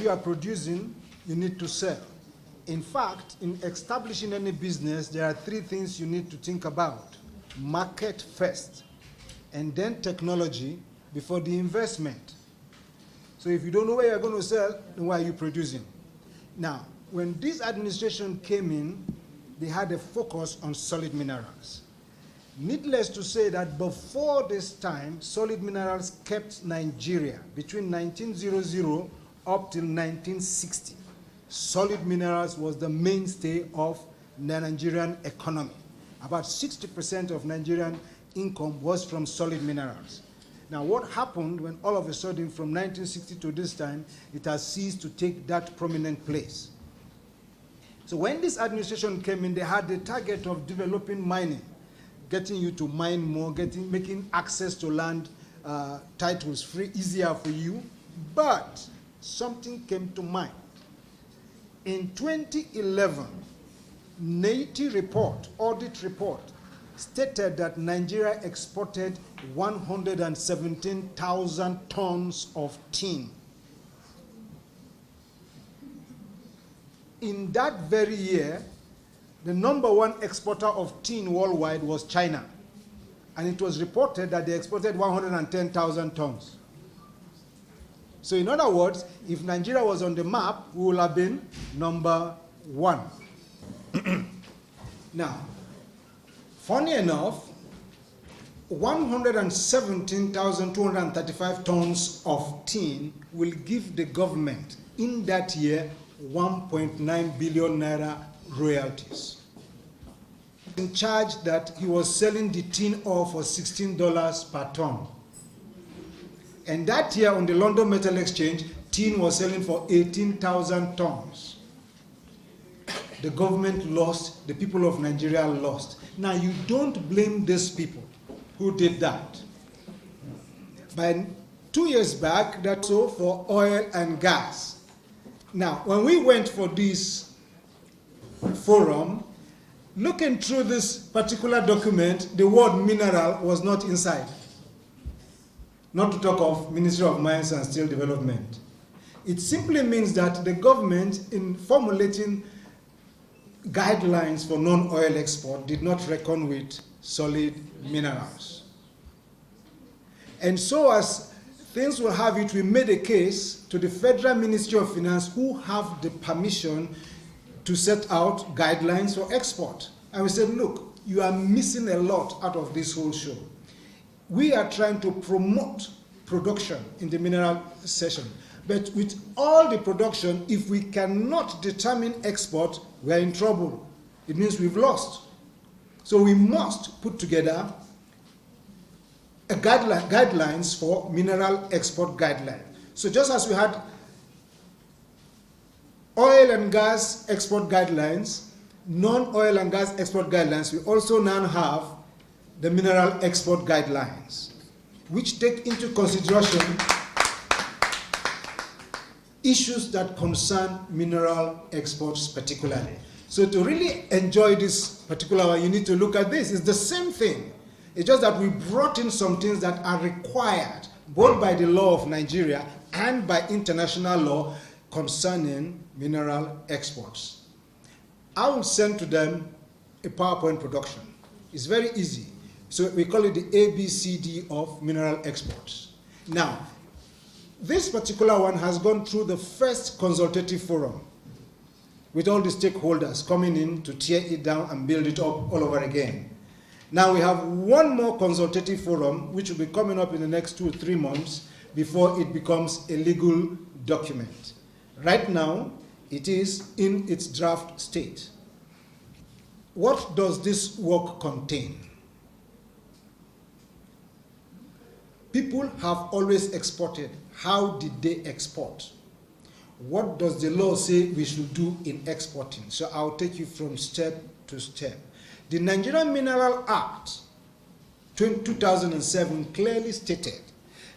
you are producing, you need to sell. In fact, in establishing any business, there are three things you need to think about. Market first, and then technology before the investment. So if you don't know where you're going to sell, then why are you producing? Now, when this administration came in, they had a focus on solid minerals. Needless to say that before this time, solid minerals kept Nigeria between 1900 up till 1960. Solid minerals was the mainstay of the Nigerian economy. About 60% of Nigerian income was from solid minerals. Now, what happened when all of a sudden from 1960 to this time, it has ceased to take that prominent place? So when this administration came in, they had the target of developing mining, getting you to mine more, making access to land titles free, easier for you. But something came to mind. In 2011, NATI report, audit report, stated that Nigeria exported 117,000 tons of tin. In that very year, the #1 exporter of tin worldwide was China. And it was reported that they exported 110,000 tons. So in other words, if Nigeria was on the map, we would have been #1. Now, funny enough, 117,235 tons of tin will give the government in that year 1.9 billion naira royalties. In charge that he was selling the tin ore for $16 per ton. And that year on the London Metal Exchange, tin was selling for 18,000 tons. The government lost, the people of Nigeria lost. Now you don't blame these people who did that. By 2 years back, that's so for oil and gas. Now, when we went for this forum, looking through this particular document, the word mineral was not inside. Not to talk of Ministry of Mines and Steel Development. It simply means that the government, in formulating guidelines for non-oil export, did not reckon with solid minerals. And so as things will have it, we made a case to the Federal Ministry of Finance, who have the permission to set out guidelines for export. And we said, look, you are missing a lot out of this whole show. We are trying to promote production in the mineral session. But with all the production, if we cannot determine export, we are in trouble. It means we've lost. So we must put together a guidelines for mineral export guidelines. So just as we had oil and gas export guidelines, non-oil and gas export guidelines, we also now have the mineral export guidelines, which take into consideration issues that concern mineral exports particularly. So to really enjoy this particular one, you need to look at this. It's the same thing. It's just that we brought in some things that are required both by the law of Nigeria and by international law concerning mineral exports. I will send to them a PowerPoint production. It's very easy. So we call it the ABCD of mineral exports. Now, this particular one has gone through the first consultative forum with all the stakeholders coming in to tear it down and build it up all over again. Now we have one more consultative forum which will be coming up in the next 2 or 3 months before it becomes a legal document. Right now, it is in its draft state. What does this work contain? People have always exported. How did they export? What does the law say we should do in exporting? So I'll take you from step to step. The Nigerian Mineral Act 2007 clearly stated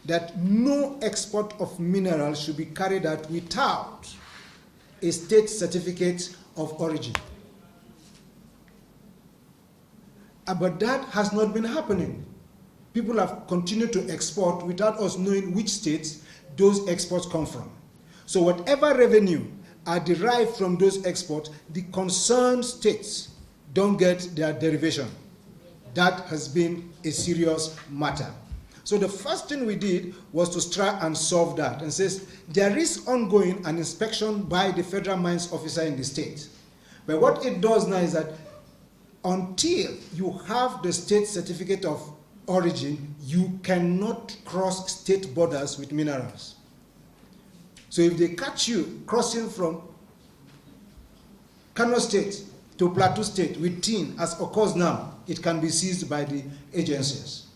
that no export of minerals should be carried out without a state certificate of origin. But that has not been happening. People have continued to export without us knowing which states those exports come from. So whatever revenue are derived from those exports, the concerned states don't get their derivation. That has been a serious matter. So the first thing we did was to try and solve that, and says there is ongoing an inspection by the federal mines officer in the state. But what it does now is that until you have the state certificate of origin, you cannot cross state borders with minerals. So if they catch you crossing from Kano State to Plateau State with tin, as occurs now, it can be seized by the agencies.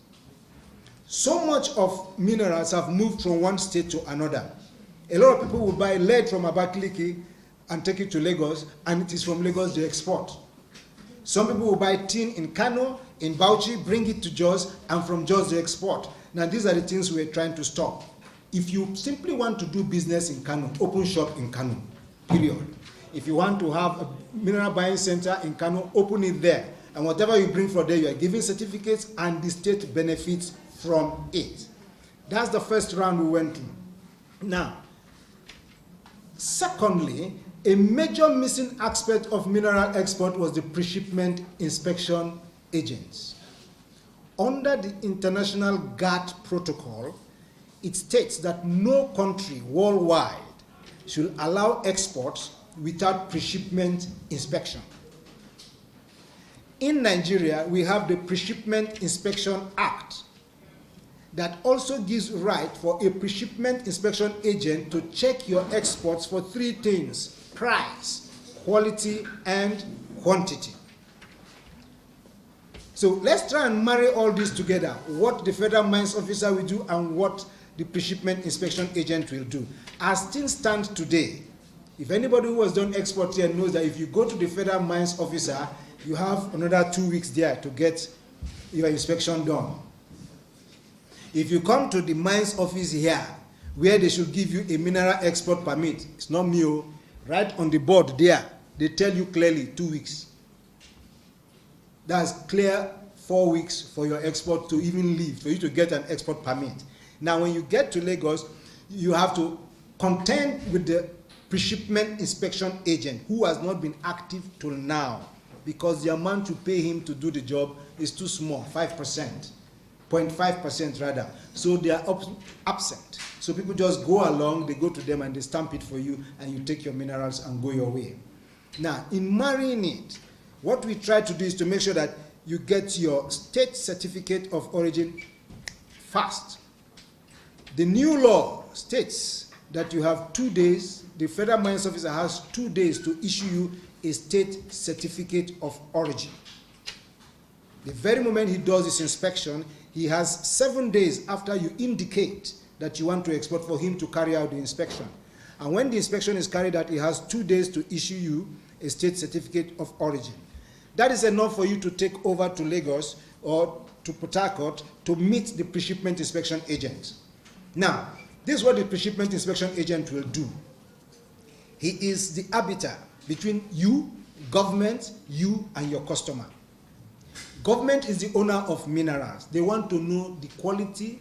So much of minerals have moved from one state to another. A lot of people will buy lead from Abakaliki and take it to Lagos, and it is from Lagos they export. Some people will buy tin in Kano, in Bauchi, bring it to Jos, and from Jos they export. Now these are the things we're trying to stop. If you simply want to do business in Kano, open shop in Kano, period. If you want to have a mineral buying center in Kano, open it there. And whatever you bring from there, you are giving certificates and the state benefits from it. That's the first round we went through. Now, secondly, a major missing aspect of mineral export was the pre-shipment inspection agents. Under the International GATT Protocol, it states that no country worldwide should allow exports without pre-shipment inspection. In Nigeria, we have the Pre-Shipment Inspection Act that also gives right for a pre-shipment inspection agent to check your exports for three things: price, quality, and quantity. So let's try and marry all this together, what the federal mines officer will do and what the pre-shipment inspection agent will do. As things stand today, if anybody who has done export here knows that if you go to the federal mines officer, you have another 2 weeks there to get your inspection done. If you come to the mines office here, where they should give you a mineral export permit, it's not me, right on the board there, they tell you clearly 2 weeks. That's clear 4 weeks for your export to even leave, for you to get an export permit. Now, when you get to Lagos, you have to contend with the pre-shipment inspection agent who has not been active till now, because the amount you pay him to do the job is too small, 5%, 0.5% rather. So they are absent. So people just go along, they go to them and they stamp it for you, and you take your minerals and go your way. Now, in marrying it, what we try to do is to make sure that you get your state certificate of origin fast. The new law states that you have 2 days, the federal mines officer has 2 days to issue you a state certificate of origin. The very moment he does his inspection, he has 7 days after you indicate that you want to export for him to carry out the inspection. And when the inspection is carried out, he has 2 days to issue you a state certificate of origin. That is enough for you to take over to Lagos or to Port Harcourt to meet the pre-shipment inspection agent. Now, this is what the pre-shipment inspection agent will do. He is the arbiter between you, government, you, and your customer. Government is the owner of minerals. They want to know the quality,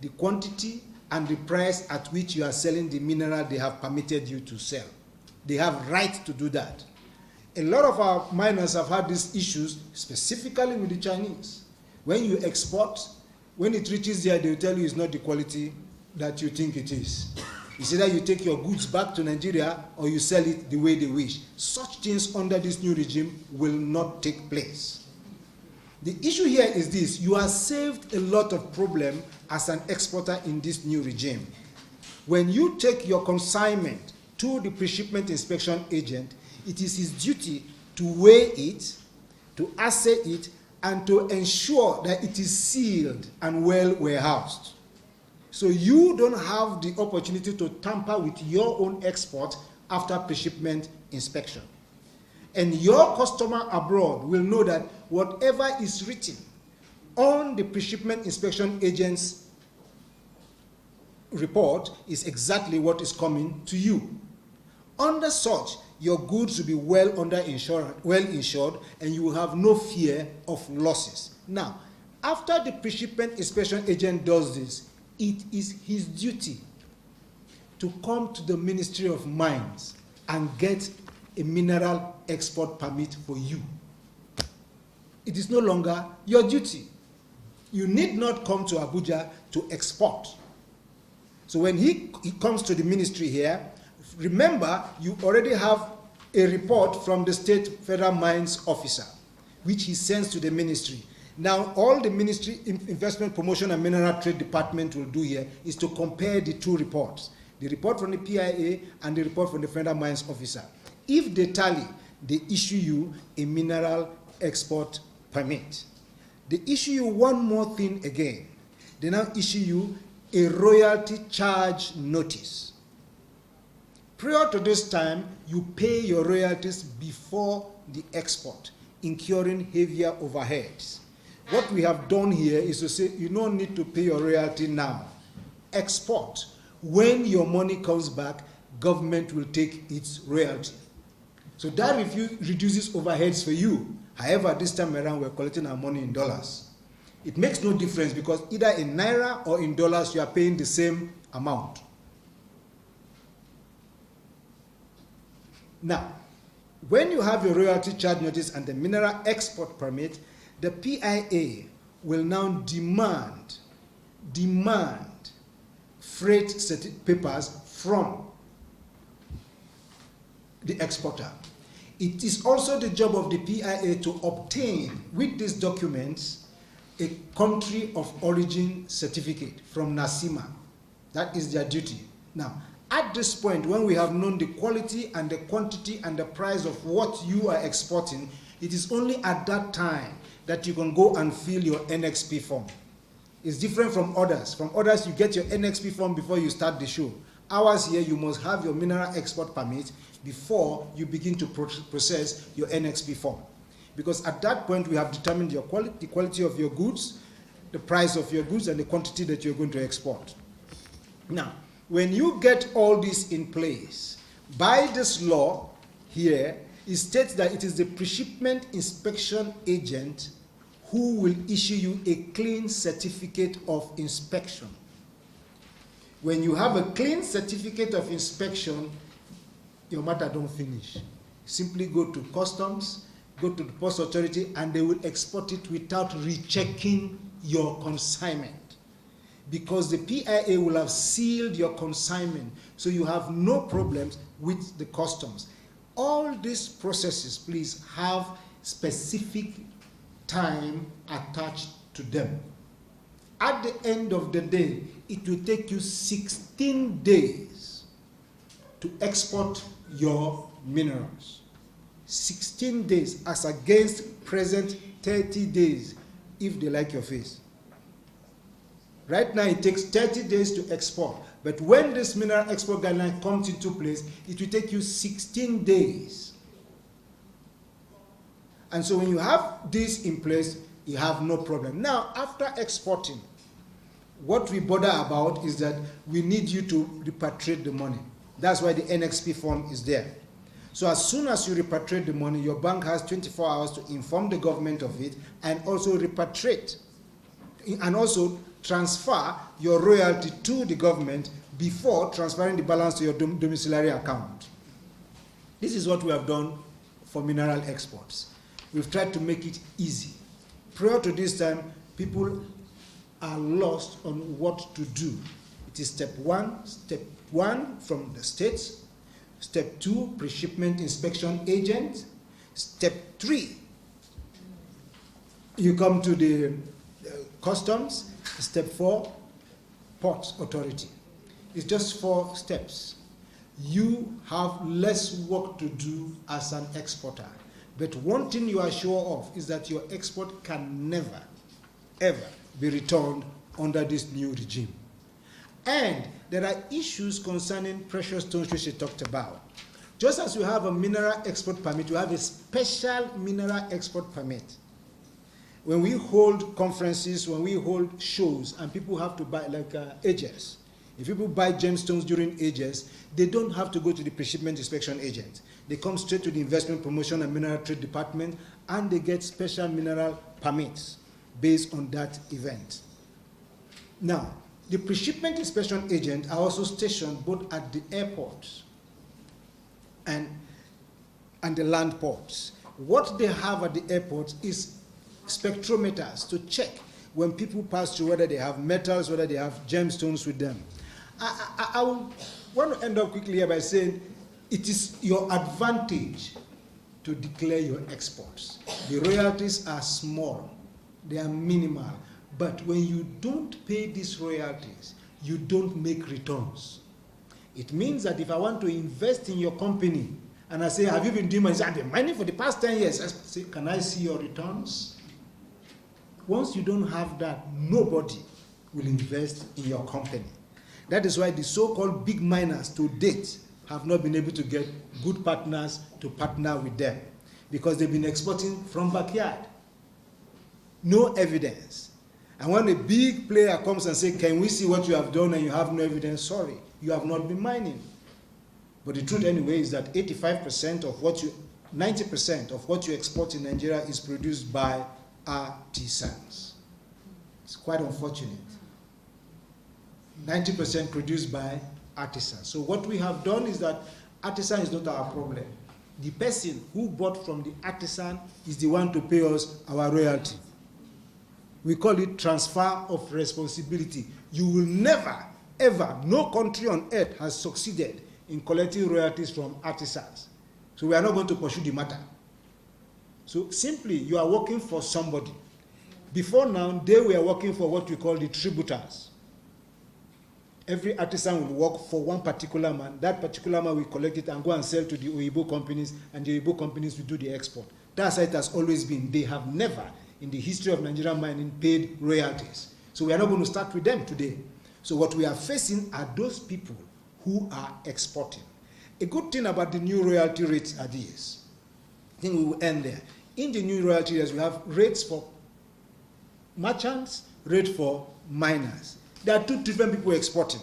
the quantity, and the price at which you are selling the mineral they have permitted you to sell. They have right to do that. A lot of our miners have had these issues, specifically with the Chinese. When you export, when it reaches there, they will tell you it's not the quality that you think it is. It's either you take your goods back to Nigeria or you sell it the way they wish. Such things under this new regime will not take place. The issue here is this: you are saved a lot of problem as an exporter in this new regime. When you take your consignment to the pre-shipment inspection agent, it is his duty to weigh it, to assay it, and to ensure that it is sealed and well warehoused. So you don't have the opportunity to tamper with your own export after pre-shipment inspection. And your customer abroad will know that whatever is written on the pre-shipment inspection agent's report is exactly what is coming to you. Under such, your goods will be well insured, and you will have no fear of losses. Now, after the pre-shipment inspection agent does this, it is his duty to come to the Ministry of Mines and get a mineral export permit for you. It is no longer your duty. You need not come to Abuja to export. So when he comes to the ministry here, remember, you already have a report from the State Federal Mines Officer, which he sends to the ministry. Now, all the Ministry Investment Promotion and Mineral Trade Department will do here is to compare the two reports, the report from the PIA and the report from the Federal Mines Officer. If they tally, they issue you a mineral export permit. They issue you one more thing again. They now issue you a royalty charge notice. Prior to this time, you pay your royalties before the export, incurring heavier overheads. What we have done here is to say you don't need to pay your royalty now. Export. When your money comes back, government will take its royalty. So that reduces overheads for you. However, this time around, we're collecting our money in dollars. It makes no difference because either in naira or in dollars, you are paying the same amount. Now, when you have your royalty charge notice and the mineral export permit, the PIA will now demand freight papers from the exporter. It is also the job of the PIA to obtain with these documents a country of origin certificate from NACIMA. That is their duty. Now, at this point, when we have known the quality and the quantity and the price of what you are exporting, it is only at that time that you can go and fill your NXP form. It's different from others. From others, you get your NXP form before you start the show. Ours here, you must have your mineral export permit before you begin to process your NXP form. Because at that point, we have determined your the quality of your goods, the price of your goods, and the quantity that you're going to export. Now, when you get all this in place, by this law here, it states that it is the pre-shipment inspection agent who will issue you a clean certificate of inspection. When you have a clean certificate of inspection, your matter don't finish. Simply go to customs, go to the post authority, and they will export it without rechecking your consignment. Because the PIA will have sealed your consignment, so you have no problems with the customs. All these processes, please, have specific time attached to them. At the end of the day, it will take you 16 days to export your minerals. 16 days as against present 30 days if they like your face. Right now it takes 30 days to export, but when this mineral export guideline comes into place, it will take you 16 days. And so when you have this in place, you have no problem. Now, after exporting, what we bother about is that we need you to repatriate the money. That's why the NXP form is there. So as soon as you repatriate the money, your bank has 24 hours to inform the government of it and also repatriate and also transfer your royalty to the government before transferring the balance to your domiciliary account. This is what we have done for mineral exports. We've tried to make it easy. Prior to this time, people are lost on what to do. It is step one from the states, step 2, pre-shipment inspection agent, step 3, you come to the customs, step 4, port authority. It's just 4 steps. You have less work to do as an exporter. But one thing you are sure of is that your export can never, ever be returned under this new regime. And there are issues concerning precious stones which we talked about. Just as you have a mineral export permit, you have a special mineral export permit. When we hold conferences, when we hold shows, and people have to buy, like ages, if people buy gemstones during ages, they don't have to go to the pre-shipment inspection agent. They come straight to the Investment Promotion and Mineral Trade Department, and they get special mineral permits based on that event. Now, The pre-shipment inspection agents are also stationed both at the airports and the land ports. What they have at the airports is spectrometers to check when people pass through whether they have metals, whether they have gemstones with them. I want to end up quickly here by saying it is your advantage to declare your exports. The royalties are small, they are minimal, but when you don't pay these royalties, you don't make returns. It means that if I want to invest in your company, and I say, have you been doing money? I've been mining for the past 10 years. I say, can I see your returns? Once you don't have that, nobody will invest in your company. That is why the so-called big miners to date have not been able to get good partners to partner with them because they've been exporting from backyard. No evidence. And when a big player comes and says, can we see what you have done, and you have no evidence, sorry, you have not been mining. But the truth anyway is that 90% of what you export in Nigeria is produced by artisans. It's quite unfortunate. 90% produced by artisans. So what we have done is that artisan is not our problem. The person who bought from the artisan is the one to pay us our royalty. We call it transfer of responsibility. You will never, ever, no country on earth has succeeded in collecting royalties from artisans. So we are not going to pursue the matter. So simply, you are working for somebody. Before now, they were working for what we call the tributars. Every artisan will work for one particular man. That particular man will collect it and go and sell to the Oyibo companies, and the Oyibo companies will do the export. That's how it has always been. They have never, in the history of Nigerian mining, paid royalties. So we are not going to start with them today. So what we are facing are those people who are exporting. A good thing about the new royalty rates are these. I think we will end there. In the new royalty rates, we have rates for merchants, rates for miners. There are two different people exporting.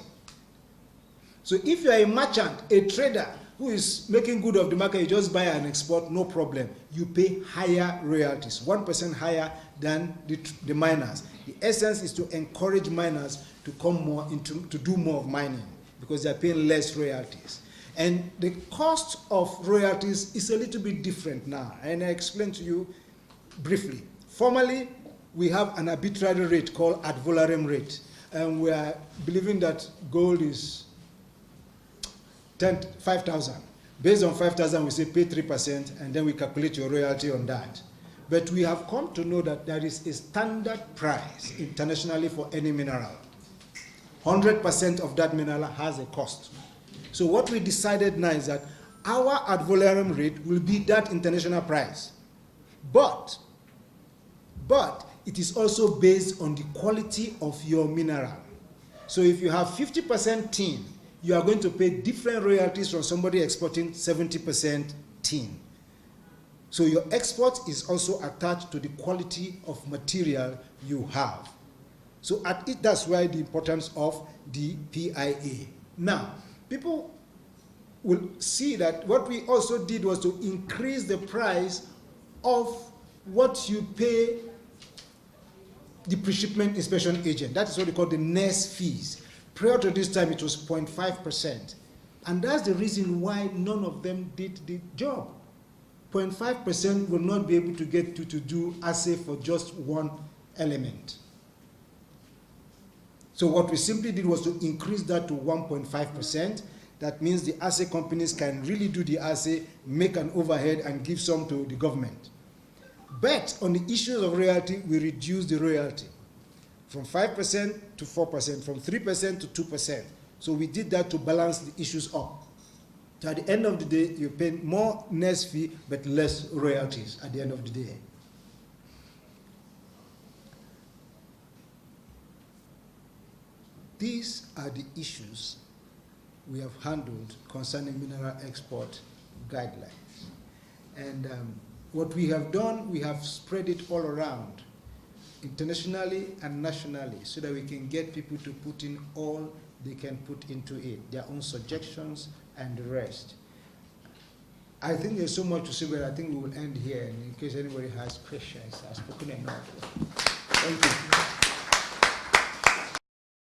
So if you are a merchant, a trader who is making good of the market, you just buy and export, no problem. You pay higher royalties, 1% higher than the miners. The essence is to encourage miners to come more to do more of mining, because they are paying less royalties. And the cost of royalties is a little bit different now, and I explain to you briefly. Formerly, we have an arbitrary rate called ad valorem rate, and we are believing that gold is 5,000. Based on 5,000, we say pay 3%, and then we calculate your royalty on that. But we have come to know that there is a standard price internationally for any mineral. 100% of that mineral has a cost. So what we decided now is that our ad valorem rate will be that international price. But it is also based on the quality of your mineral. So if you have 50% tin, you are going to pay different royalties from somebody exporting 70% tin. So your export is also attached to the quality of material you have. So that's why the importance of the PIA. Now, people will see that what we also did was to increase the price of what you pay the pre-shipment inspection agent. That is what we call the NES fees. Prior to this time, it was 0.5%. And that's the reason why none of them did the job. 0.5% will not be able to get you to do assay for just one element. So what we simply did was to increase that to 1.5%. That means the assay companies can really do the assay, make an overhead, and give some to the government. But on the issues of royalty, we reduced the royalty from 5% to 4%, from 3% to 2%. So we did that to balance the issues up. So at the end of the day, you pay more NES fee, but less royalties at the end of the day. These are the issues we have handled concerning mineral export guidelines. And what we have done, we have spread it all around, internationally and nationally, so that we can get people to put in all they can put into it, their own suggestions and the rest. I think there's so much to say, but I think we will end here. And in case anybody has questions, I've spoken enough. Thank you.